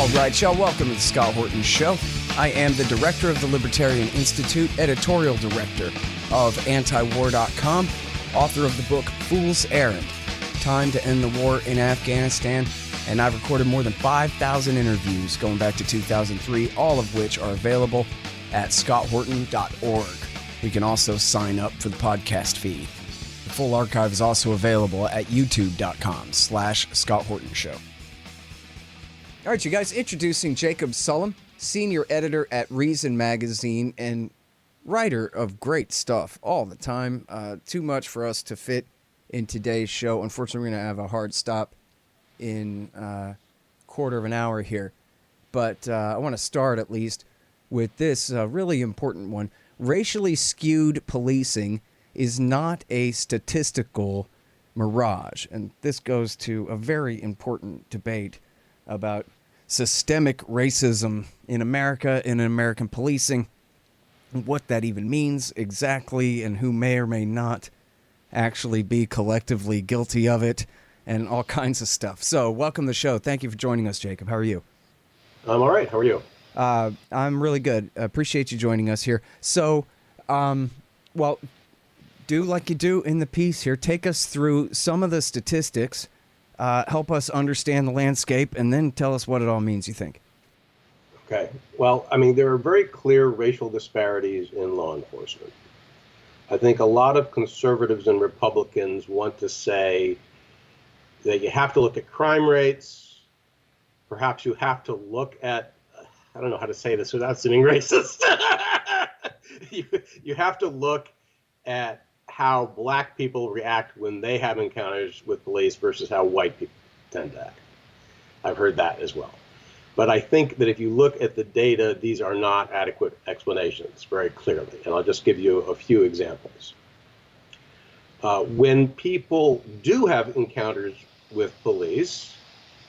All right, y'all, welcome to the Scott Horton Show. I am the director of the Libertarian Institute, editorial director of antiwar.com, author of the book Fool's Errand, Time to End the War in Afghanistan, and I've recorded more than 5,000 interviews going back to 2003, all of which are available at scotthorton.org. You can also sign up for the podcast feed. The full archive is also available at youtube.com/Scott Horton Show. All right, you guys, introducing Jacob Sullum, senior editor at Reason Magazine and writer of great stuff all the time. Too much for us to fit in today's show. Unfortunately, we're going to have a hard stop in a quarter of an hour here. But I want to start at least with this really important one. Racially skewed policing is not a statistical mirage. And this goes to a very important debate about systemic racism in America and in American policing, what that even means exactly, and who may or may not actually be collectively guilty of it, and all kinds of stuff. So welcome to the show. Thank you for joining us, Jacob. How are you? I'm all right. How are you? I'm really good. I appreciate you joining us here. So, well, do like you do in the piece here. Take us through some of the statistics, help us understand the landscape, and then tell us what it all means, you think. Okay. Well, I mean, there are very clear racial disparities in law enforcement. I think a lot of conservatives and Republicans want to say that you have to look at crime rates. Perhaps you have to look at, I don't know how to say this without seeming racist. You have to look at how black people react when they have encounters with police versus how white people tend to act. I've heard that as well. But I think that if you look at the data, these are not adequate explanations very clearly. And I'll just give you a few examples. When people do have encounters with police,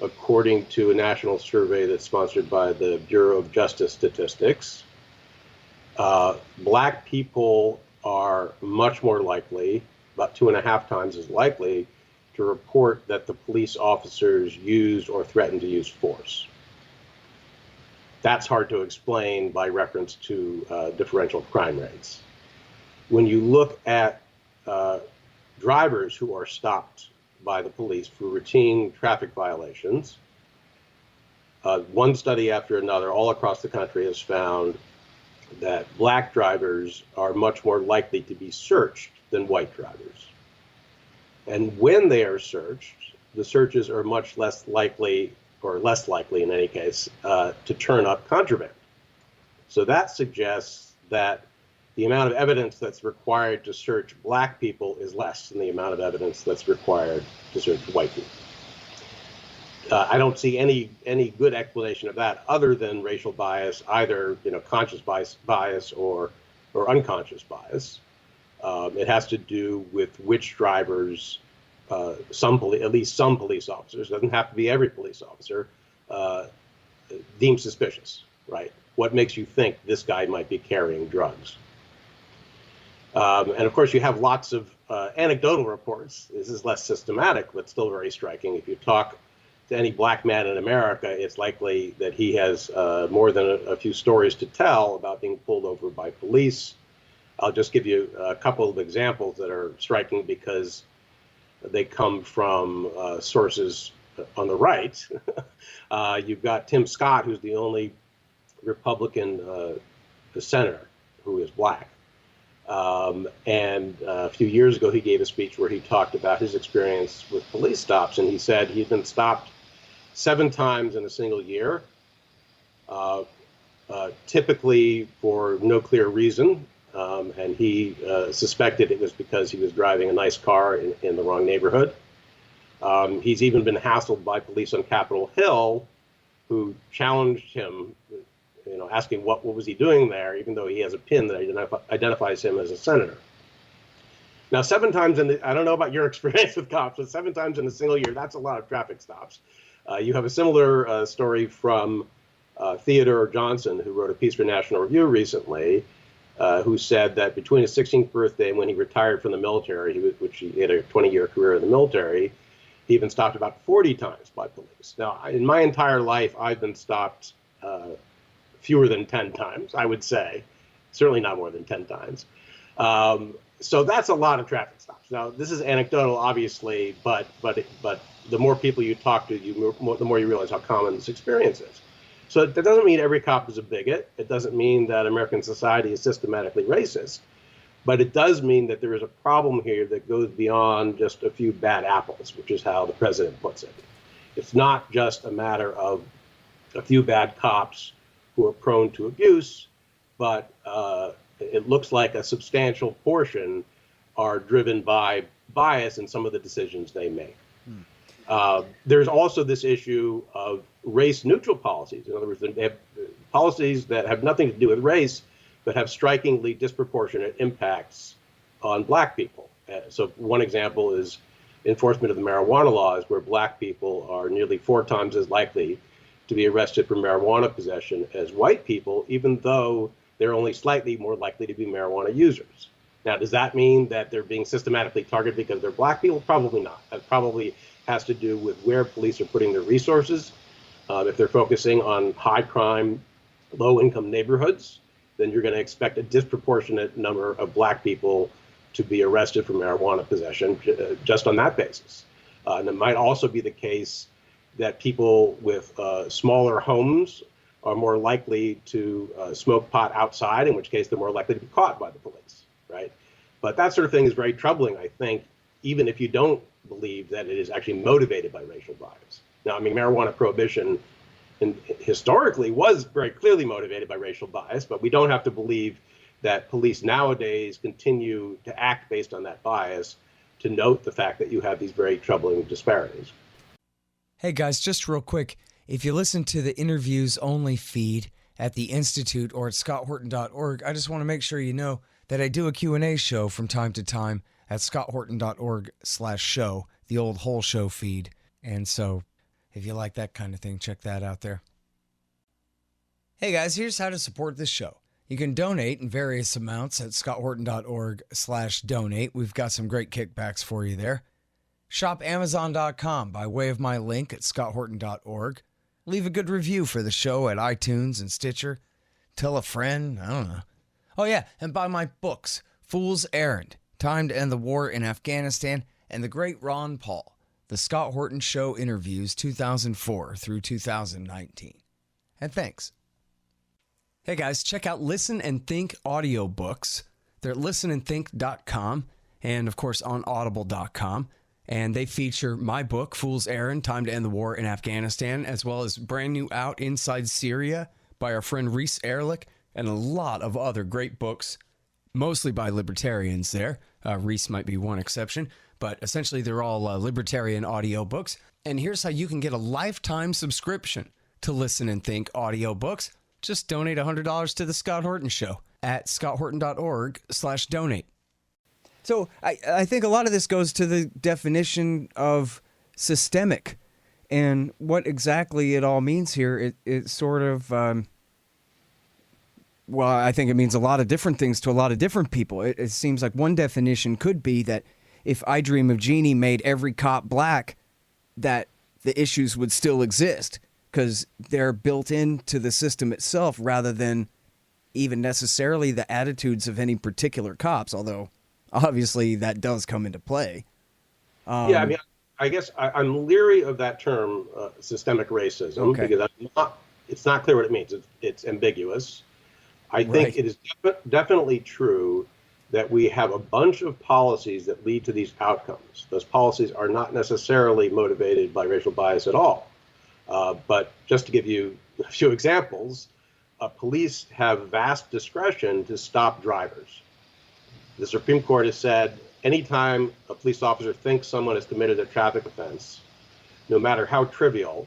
according to a national survey that's sponsored by the Bureau of Justice Statistics, black people are much more likely, about 2.5 times as likely, to report that the police officers used or threatened to use force. That's hard to explain by reference to differential crime rates. When you look at drivers who are stopped by the police for routine traffic violations, one study after another all across the country has found that black drivers are much more likely to be searched than white drivers. And when they are searched, the searches are much less likely, or less likely in any case, to turn up contraband. So that suggests that the amount of evidence that's required to search black people is less than the amount of evidence that's required to search white people. I don't see any good explanation of that other than racial bias, either conscious bias or unconscious bias. It has to do with which drivers at least some police officers, doesn't have to be every police officer, deem suspicious, right? What makes you think this guy might be carrying drugs? And of course, you have lots of anecdotal reports. This is less systematic, but still very striking. If you talk to any black man in America, it's likely that he has more than a few stories to tell about being pulled over by police. I'll just give you a couple of examples that are striking because they come from sources on the right. You've got Tim Scott, who's the only Republican senator who is black. And a few years ago, he gave a speech where he talked about his experience with police stops. And he said he'd been stopped 7 times in a single year, typically for no clear reason. And he suspected it was because he was driving a nice car in the wrong neighborhood. He's even been hassled by police on Capitol Hill who challenged him, asking what was he doing there, even though he has a pin that identifies him as a senator. Now, 7 times I don't know about your experience with cops, but 7 times in a single year, that's a lot of traffic stops. You have a similar story from Theodore Johnson, who wrote a piece for National Review recently, who said that between his 16th birthday and when he retired from the military, which he had a 20-year career in the military, even stopped about 40 times by police. Now, in my entire life, I've been stopped fewer than 10 times, I would say. Certainly not more than 10 times. So that's a lot of traffic stops. Now, this is anecdotal, obviously, but the more people you talk to, the more you realize how common this experience is. So that doesn't mean every cop is a bigot. It doesn't mean that American society is systematically racist. But it does mean that there is a problem here that goes beyond just a few bad apples, which is how the president puts it. It's not just a matter of a few bad cops who are prone to abuse, but it looks like a substantial portion are driven by bias in some of the decisions they make. There's also this issue of race-neutral policies. In other words, they have policies that have nothing to do with race, but have strikingly disproportionate impacts on black people. So one example is enforcement of the marijuana laws, where black people are nearly 4 times as likely to be arrested for marijuana possession as white people, even though they're only slightly more likely to be marijuana users. Now, does that mean that they're being systematically targeted because they're black people? Probably not. That probably has to do with where police are putting their resources. If they're focusing on high crime, low income neighborhoods, then you're going to expect a disproportionate number of black people to be arrested for marijuana possession just on that basis. And it might also be the case that people with smaller homes are more likely to smoke pot outside, in which case they're more likely to be caught by the police, right? But that sort of thing is very troubling, I think, even if you don't believe that it is actually motivated by racial bias. Now, I mean, marijuana prohibition historically was very clearly motivated by racial bias, but we don't have to believe that police nowadays continue to act based on that bias to note the fact that you have these very troubling disparities. Hey guys, just real quick, if you listen to the interviews only feed at the Institute or at scotthorton.org, I just want to make sure you know that I do a Q&A show from time to time at scotthorton.org/show, the old whole show feed. And so if you like that kind of thing, check that out there. Hey guys, here's how to support this show. You can donate in various amounts at scotthorton.org/donate. We've got some great kickbacks for you there. Shop Amazon.com by way of my link at scotthorton.org. Leave a good review for the show at iTunes and Stitcher. Tell a friend, I don't know. Oh yeah, and buy my books, Fool's Errand, Time to End the War in Afghanistan, and The Great Ron Paul, The Scott Horton Show Interviews 2004 through 2019. And thanks. Hey guys, check out Listen and Think audiobooks. They're at listenandthink.com and, of course, on audible.com. And they feature my book, Fool's Errand, Time to End the War in Afghanistan, as well as brand new out Inside Syria by our friend Reese Ehrlich, and a lot of other great books, mostly by libertarians there. Reese might be one exception, but essentially they're all libertarian audiobooks. And here's how you can get a lifetime subscription to Listen and Think audiobooks. Just donate $100 to The Scott Horton Show at scotthorton.org/donate. So I think a lot of this goes to the definition of systemic and what exactly it all means here. It sort of, well, I think it means a lot of different things to a lot of different people. It seems like one definition could be that if I Dream of Jeannie made every cop black, that the issues would still exist because they're built into the system itself rather than even necessarily the attitudes of any particular cops, although obviously that does come into play. Yeah, I mean, I guess I'm leery of that term, systemic racism, because it's not clear what it means. It's ambiguous. I think it is definitely true that we have a bunch of policies that lead to these outcomes. Those policies are not necessarily motivated by racial bias at all. But just to give you a few examples, police have vast discretion to stop drivers. The Supreme Court has said anytime a police officer thinks someone has committed a traffic offense, no matter how trivial,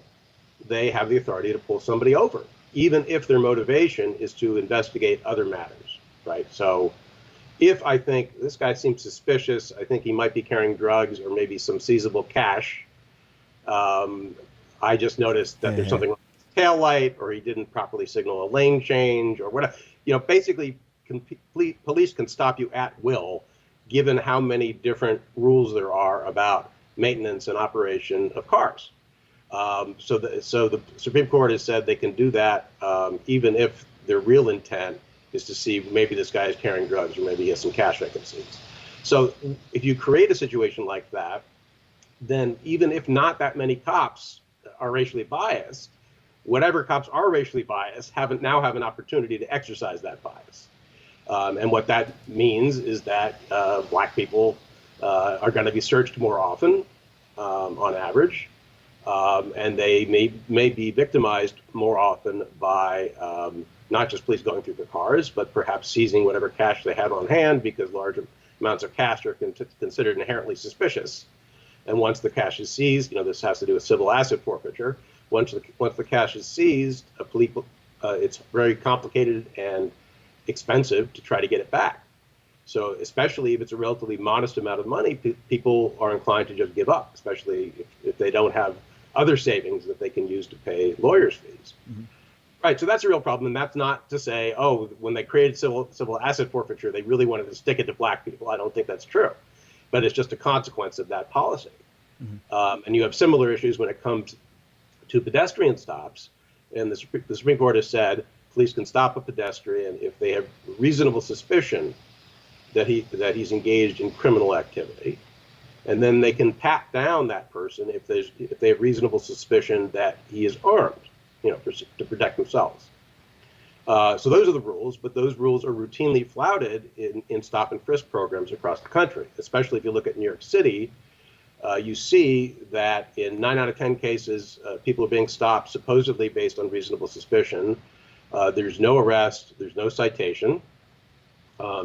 they have the authority to pull somebody over, even if their motivation is to investigate other matters, right? So if I think this guy seems suspicious, I think he might be carrying drugs or maybe some seizable cash, I just noticed that there's something wrong with his taillight, or he didn't properly signal a lane change, or whatever. You know, basically, police can stop you at will, given how many different rules there are about maintenance and operation of cars. So the Supreme Court has said they can do that even if their real intent is to see maybe this guy is carrying drugs or maybe he has some cash vacancies. So if you create a situation like that, then even if not that many cops are racially biased, whatever cops are racially biased now have an opportunity to exercise that bias. And what that means is that black people are going to be searched more often on average. And they may be victimized more often by not just police going through their cars, but perhaps seizing whatever cash they have on hand, because large amounts of cash are considered inherently suspicious. And once the cash is seized, this has to do with civil asset forfeiture. Once the cash is seized, it's very complicated and expensive to try to get it back. So especially if it's a relatively modest amount of money, people are inclined to just give up, especially if they don't have other savings that they can use to pay lawyers' fees. Mm-hmm. Right, so that's a real problem, and that's not to say, when they created civil asset forfeiture, they really wanted to stick it to black people. I don't think that's true, but it's just a consequence of that policy. Mm-hmm. And you have similar issues when it comes to pedestrian stops, and the Supreme Court has said police can stop a pedestrian if they have reasonable suspicion that he's engaged in criminal activity, and then they can pat down that person if they have reasonable suspicion that he is armed, to protect themselves. So those are the rules, but those rules are routinely flouted in stop and frisk programs across the country. Especially if you look at New York City, you see that in 9 out of 10 cases, people are being stopped supposedly based on reasonable suspicion. There's no arrest, there's no citation.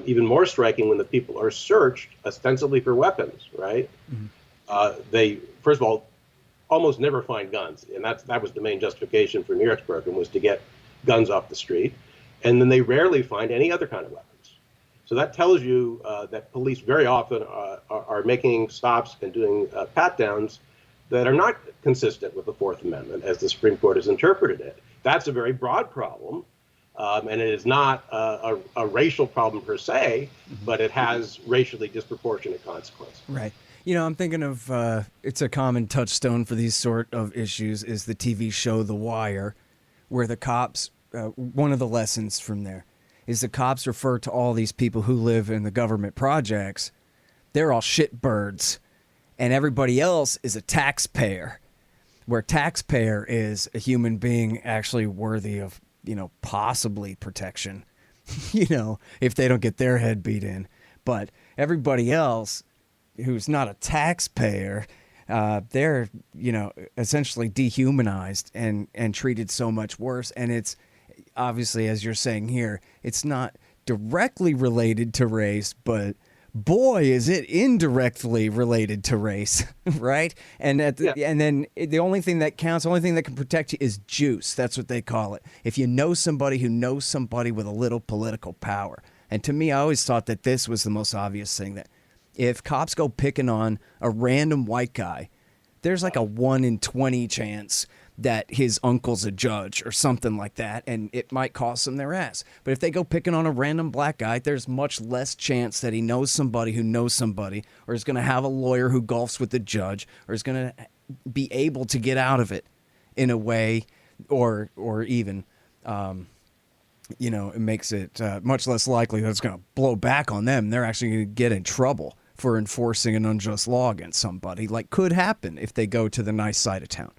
Even more striking when the people are searched ostensibly for weapons, right? Mm-hmm. They, first of all, almost never find guns. And that was the main justification for New York's program, was to get guns off the street. And then they rarely find any other kind of weapons. So that tells you that police very often are making stops and doing pat-downs that are not consistent with the Fourth Amendment as the Supreme Court has interpreted it. That's a very broad problem. And it is not a racial problem per se, but it has racially disproportionate consequences. Right. I'm thinking of, it's a common touchstone for these sort of issues is the TV show The Wire, where the cops, one of the lessons from there is the cops refer to all these people who live in the government projects. They're all shitbirds, and everybody else is a taxpayer, where taxpayer is a human being actually worthy of, possibly protection, if they don't get their head beat in. But everybody else who's not a taxpayer, they're, essentially dehumanized and treated so much worse. And it's obviously, as you're saying here, it's not directly related to race, but boy, is it indirectly related to race, right? And and then the only thing that counts, the only thing that can protect you is juice. That's what they call it. If you know somebody who knows somebody with a little political power. And to me, I always thought that this was the most obvious thing, that if cops go picking on a random white guy, there's like a 1 in 20 chance that his uncle's a judge or something like that, and it might cost them their ass. But if they go picking on a random black guy, there's much less chance that he knows somebody who knows somebody, or is going to have a lawyer who golfs with the judge, or is going to be able to get out of it in a way, or even, it makes it much less likely that it's going to blow back on them. They're actually going to get in trouble for enforcing an unjust law against somebody, like could happen if they go to the nice side of town.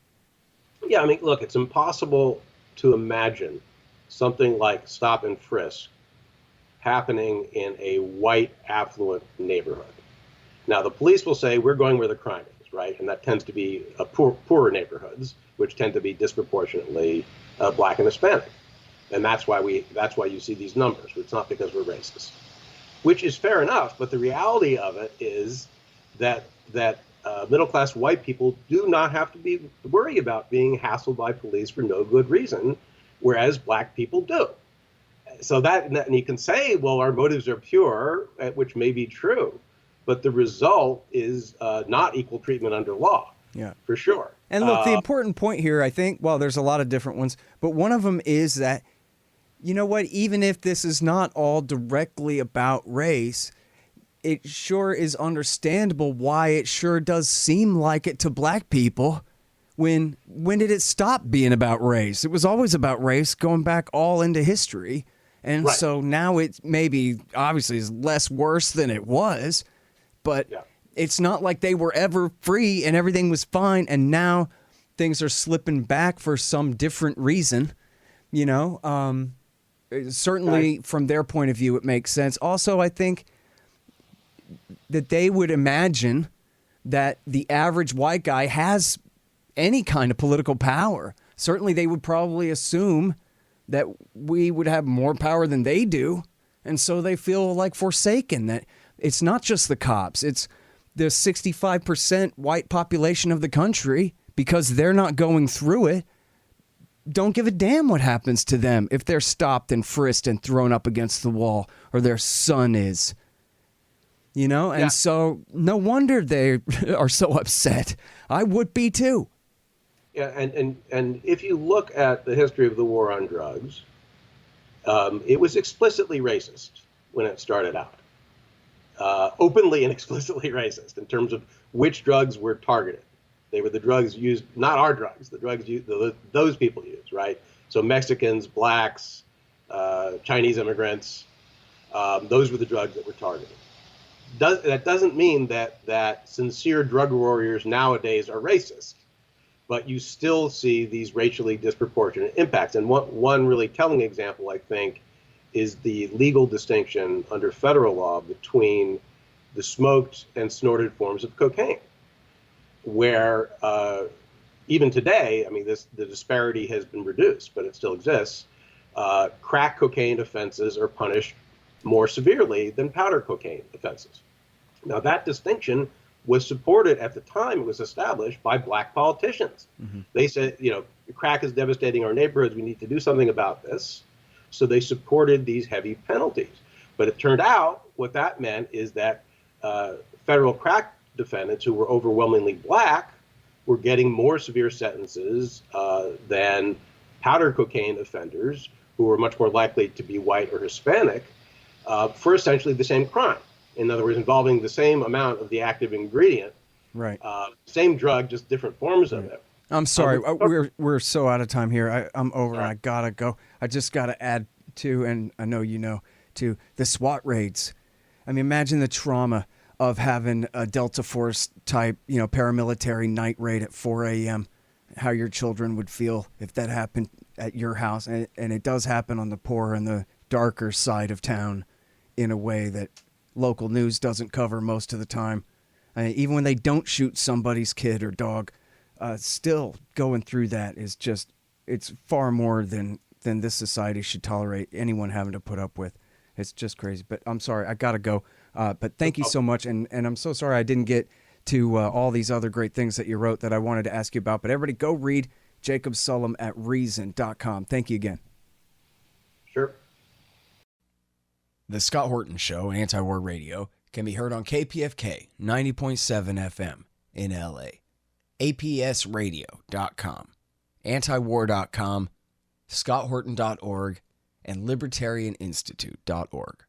Yeah, look, it's impossible to imagine something like stop and frisk happening in a white, affluent neighborhood. Now, the police will say, we're going where the crime is, right? And that tends to be poorer neighborhoods, which tend to be disproportionately black and Hispanic. And that's why you see these numbers. It's not because we're racist, which is fair enough. But the reality of it is that middle-class white people do not have to worry about being hassled by police for no good reason, whereas black people do. So and you can say, well, our motives are pure, which may be true, but the result is not equal treatment under law. Yeah, for sure. And look, the important point here, I think, well, there's a lot of different ones, but one of them is that, you know what, even if this is not all directly about race, it sure is understandable why it sure does seem like it to black people. When did it stop being about race? It was always about race, going back all into history. And so now it maybe obviously is less worse than it was, but it's not like they were ever free and everything was fine. And now things are slipping back for some different reason, certainly from their point of view, it makes sense. Also, I think that they would imagine that the average white guy has any kind of political power. Certainly they would probably assume that we would have more power than they do. And so they feel like forsaken, that it's not just the cops. It's the 65% white population of the country, because they're not going through it, don't give a damn what happens to them if they're stopped and frisked and thrown up against the wall, or their son is. And so no wonder they are so upset. I would be too. Yeah, and if you look at the history of the war on drugs, it was explicitly racist when it started out. Openly and explicitly racist in terms of which drugs were targeted. They were the drugs used, not our drugs, the drugs those people used, right? So Mexicans, blacks, Chinese immigrants, those were the drugs that were targeted. That doesn't mean that sincere drug warriors nowadays are racist. But you still see these racially disproportionate impacts. And one really telling example, I think, is the legal distinction under federal law between the smoked and snorted forms of cocaine, where even today, I mean, the disparity has been reduced, but it still exists. Crack cocaine offenses are punished more severely than powder cocaine offenses. Now, that distinction was supported at the time it was established by black politicians. Mm-hmm. They said, crack is devastating our neighborhoods. We need to do something about this. So they supported these heavy penalties. But it turned out what that meant is that federal crack defendants who were overwhelmingly black were getting more severe sentences than powder cocaine offenders who were much more likely to be white or Hispanic for essentially the same crime. In other words, involving the same amount of the active ingredient, right? Same drug, just different forms of it. I'm sorry, we're so out of time here. I'm over, and I gotta go. I just gotta add to, and I know to the SWAT raids. I mean, imagine the trauma of having a Delta Force type, paramilitary night raid at 4 a.m. How your children would feel if that happened at your house, and it does happen on the poorer and the darker side of town, in a way that local news doesn't cover most of the time. Even when they don't shoot somebody's kid or dog, still going through that is just, it's far more than this society should tolerate anyone having to put up with. It's just crazy. But I'm sorry, I gotta go. But thank you so much, and I'm so sorry I didn't get to all these other great things that you wrote that I wanted to ask you about. But everybody go read Jacob Sullum at reason.com. Thank you again. Sure. The Scott Horton Show, Anti-War Radio, can be heard on KPFK 90.7 FM in LA, APSradio.com, antiwar.com, scotthorton.org, and libertarianinstitute.org.